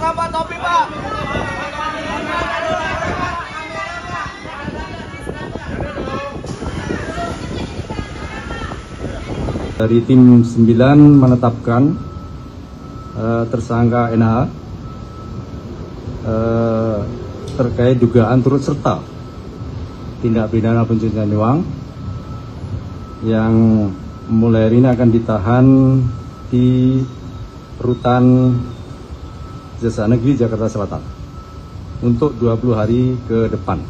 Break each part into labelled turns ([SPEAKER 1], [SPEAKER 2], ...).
[SPEAKER 1] tanpa topi, Pak.
[SPEAKER 2] Dari tim 9 menetapkan tersangka NH terkait dugaan turut serta tindak pidana pencucian uang yang mulai hari ini akan ditahan di Rutan Jasa Negeri Jakarta Selatan untuk 20 hari ke depan.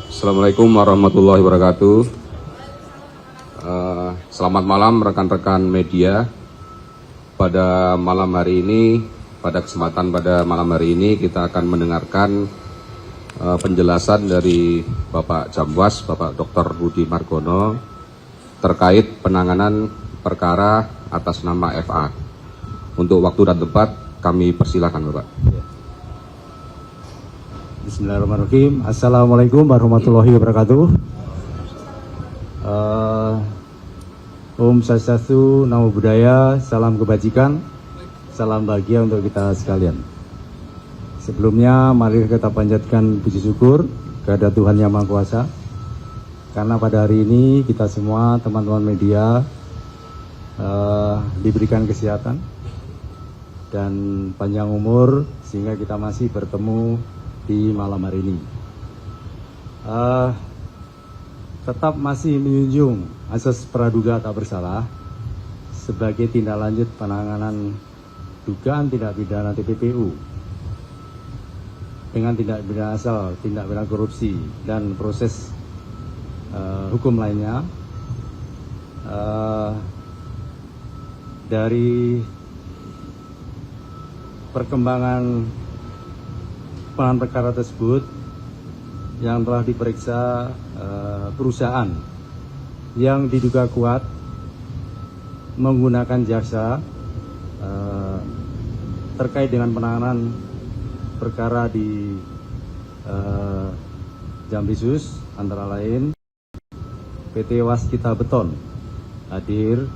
[SPEAKER 3] Assalamualaikum warahmatullahi wabarakatuh. Selamat malam rekan-rekan media. Pada malam hari ini, pada kesempatan pada malam hari ini kita akan mendengarkan penjelasan dari Bapak Jamwas, Bapak Dr. Budi Margono terkait penanganan perkara atas nama FA. Untuk waktu dan tempat kami persilakan, Bapak.
[SPEAKER 2] Bismillahirrahmanirrahim. Assalamualaikum warahmatullahi wabarakatuh. Om Swastiastu, Namo Buddhaya, salam kebajikan, salam bahagia untuk kita sekalian. Sebelumnya, mari kita panjatkan puji syukur kepada Tuhan Yang Maha Kuasa, karena pada hari ini kita semua teman-teman media diberikan kesehatan dan panjang umur sehingga kita masih bertemu di malam hari ini. Tetap masih menjunjung asas praduga tak bersalah sebagai tindak lanjut penanganan dugaan tindak pidana TPPU dengan tindak pidana asal, tindak pidana korupsi dan proses hukum lainnya. Dari perkembangan penanganan perkara tersebut yang telah diperiksa perusahaan yang diduga kuat menggunakan jasa terkait dengan penanganan perkara di Jambisus, antara lain PT Waskita Beton hadir,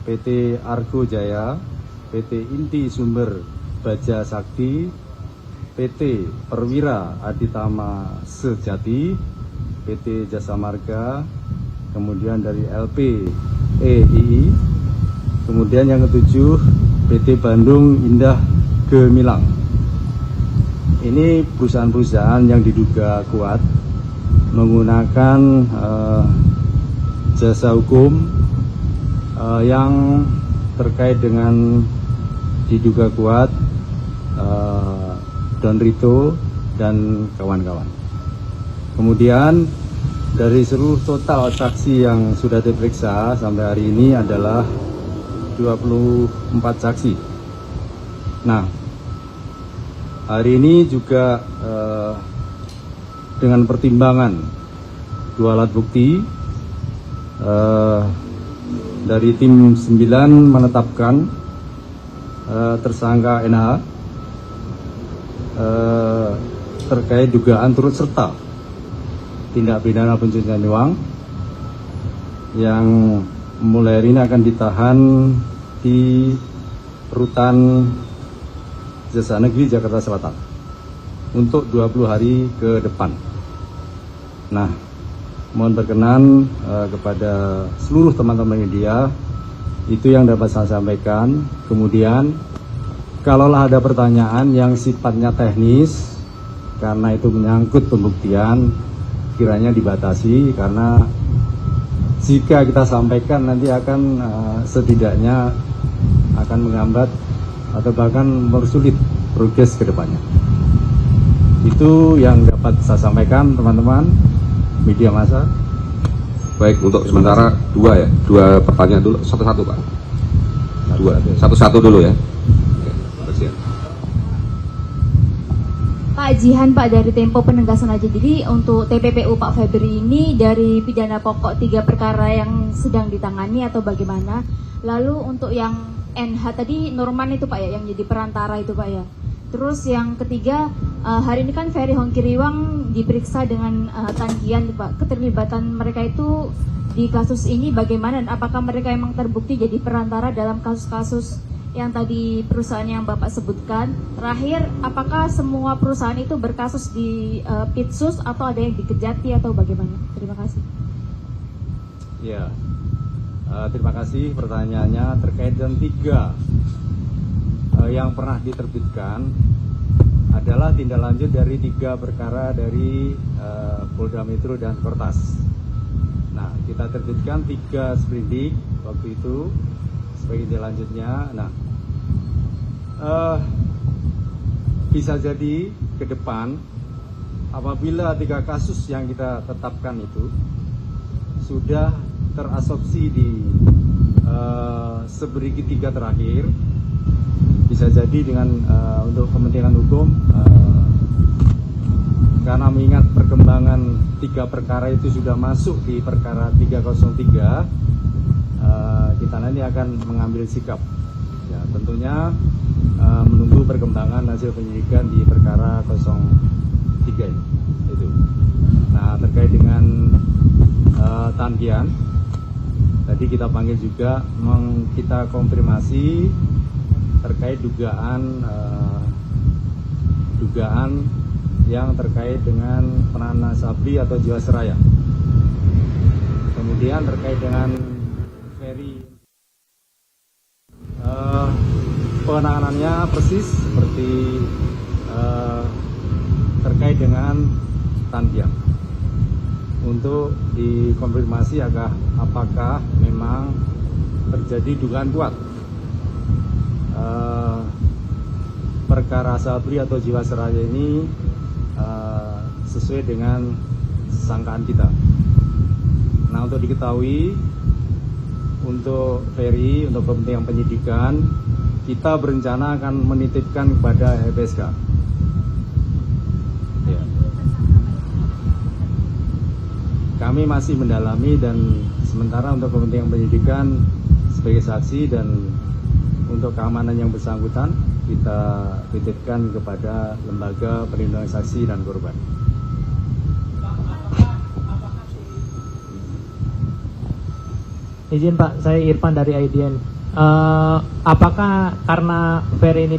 [SPEAKER 2] PT Argo Jaya, PT Inti Sumber Baja Sakti, PT Perwira Aditama Sejati, PT Jasa Marga, kemudian dari LPEII, kemudian yang ketujuh PT Bandung Indah Gemilang. Ini perusahaan-perusahaan yang diduga kuat menggunakan jasa hukum yang terkait dengan diduga kuat Don Rito dan kawan-kawan. Kemudian dari seluruh total saksi yang sudah diperiksa sampai hari ini adalah 24 saksi. Nah, hari ini juga dengan pertimbangan dua alat bukti, dari tim 9 menetapkan tersangka NH terkait dugaan turut serta tindak pidana pencucian uang yang mulai hari ini akan ditahan di Rutan Jasa Negeri Jakarta Selatan untuk 20 hari ke depan. Nah, mohon berkenan kepada seluruh teman-teman media, itu yang dapat saya sampaikan. Kemudian kalaulah ada pertanyaan yang sifatnya teknis, karena itu menyangkut pembuktian, kiranya dibatasi, karena jika kita sampaikan nanti akan setidaknya akan menghambat atau bahkan mempersulit progres ke depannya. Itu yang dapat saya sampaikan, teman-teman media massa.
[SPEAKER 3] Baik, untuk sementara dua pertanyaan dulu, satu-satu Pak. Satu-satu dulu ya.
[SPEAKER 4] Pak Jihan, Pak, dari Tempo Penegasan aja. Jadi untuk TPPU Pak Febri ini dari pidana pokok 3 perkara yang sedang ditangani atau bagaimana? Lalu untuk yang NH tadi Norman itu Pak ya, yang jadi perantara itu Pak ya. Terus yang ketiga, hari ini kan Ferry Hongkiriwang diperiksa dengan Tan-Gian Pak. Keterlibatan mereka itu di kasus ini bagaimana, dan apakah mereka memang terbukti jadi perantara dalam kasus-kasus yang tadi perusahaan yang Bapak sebutkan. Terakhir, apakah semua perusahaan itu berkasus di Pitsus atau ada yang di Kejati atau bagaimana? Terima kasih.
[SPEAKER 2] Ya, terima kasih pertanyaannya terkait dengan 3 yang pernah diterbitkan adalah tindak lanjut dari 3 perkara dari Polda Metro dan Kortas. Nah, kita terbitkan 3 sprindik waktu itu sebagai tindak lanjutnya. Nah, bisa jadi ke depan apabila 3 kasus yang kita tetapkan itu sudah terasopsi di sepertiga terakhir, bisa jadi dengan untuk kepentingan hukum karena mengingat perkembangan 3 perkara itu sudah masuk di perkara 303, kita nanti akan mengambil sikap. Ya, tentunya menunggu perkembangan hasil penyidikan di perkara 03 itu. Nah, terkait dengan Tandian, tadi kita panggil juga, kita konfirmasi terkait dugaan yang terkait dengan penahanan Sabri atau Jiwasraya. Kemudian terkait dengan Ferry, penanganannya persis seperti terkait dengan Tandian. Untuk dikonfirmasi apakah memang terjadi dugaan kuat perkara Sabri atau Jiwasraya ini sesuai dengan sangkaan kita. Nah, untuk diketahui, untuk Ferry, untuk kepentingan penyidikan, kita berencana akan menitipkan kepada LPSK. Ya. Kami masih mendalami dan sementara untuk kepentingan penyidikan sebagai saksi dan untuk keamanan yang bersangkutan kita titipkan kepada lembaga perlindungan saksi dan korban.
[SPEAKER 1] Izin Pak, saya Irfan dari IDN. Apakah karena Ferry ini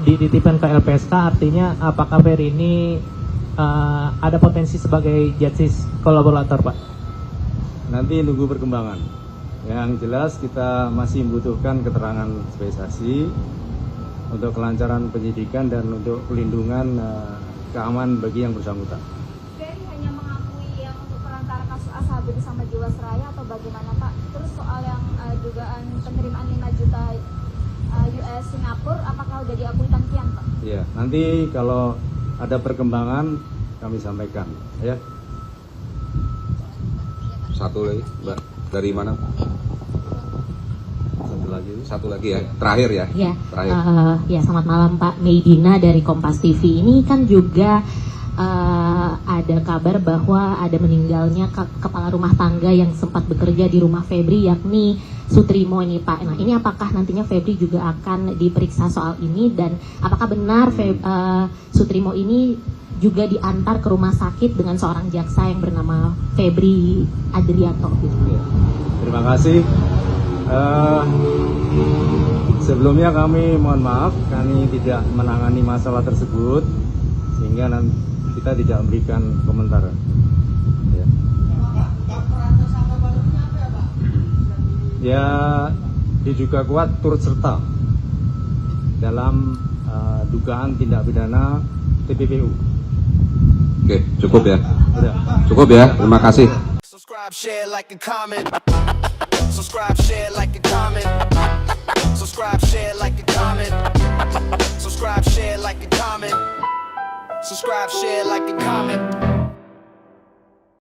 [SPEAKER 1] dititipkan ke LPSK, artinya apakah Ferry ini ada potensi sebagai justice kolaborator, Pak?
[SPEAKER 2] Nanti nunggu perkembangan. Yang jelas kita masih membutuhkan keterangan sebagai saksi untuk kelancaran penyidikan dan untuk pelindungan keamanan bagi yang bersangkutan.
[SPEAKER 4] Ferry hanya mengakui yang untuk perantara kasus Asabri sama Jiwasraya atau bagaimana, Pak? Terus soal yang dugaan penerimaan 5 juta US Singapura, apakah sudah diakui Tantian, Pak?
[SPEAKER 2] Ya, nanti kalau ada perkembangan kami sampaikan, ya.
[SPEAKER 3] Satu lagi, Mbak. Dari mana? Satu lagi ya. Terakhir ya.
[SPEAKER 5] Ya,
[SPEAKER 3] Terakhir.
[SPEAKER 5] Ya, selamat malam Pak. Meidina dari Kompas TV. Ini kan juga ada kabar bahwa ada meninggalnya kepala rumah tangga yang sempat bekerja di rumah Febri, yakni Sutrimo ini, Pak. Nah, ini apakah nantinya Febri juga akan diperiksa soal ini, dan apakah benar Sutrimo ini juga diantar ke rumah sakit dengan seorang jaksa yang bernama Febri Adrianto?
[SPEAKER 2] Ya. Terima kasih. Sebelumnya kami mohon maaf, kami tidak menangani masalah tersebut sehingga kita tidak memberikan komentar. Ya, ya diduga kuat turut serta dalam dugaan tindak pidana TPPU.
[SPEAKER 3] Oke, cukup ya.
[SPEAKER 2] Udah.
[SPEAKER 3] Cukup ya. Terima kasih.
[SPEAKER 6] Subscribe, share, like, and comment. Subscribe, share, like, and comment. Subscribe, share, like, and comment. Subscribe, share, like, and comment. Subscribe, share, like, and comment.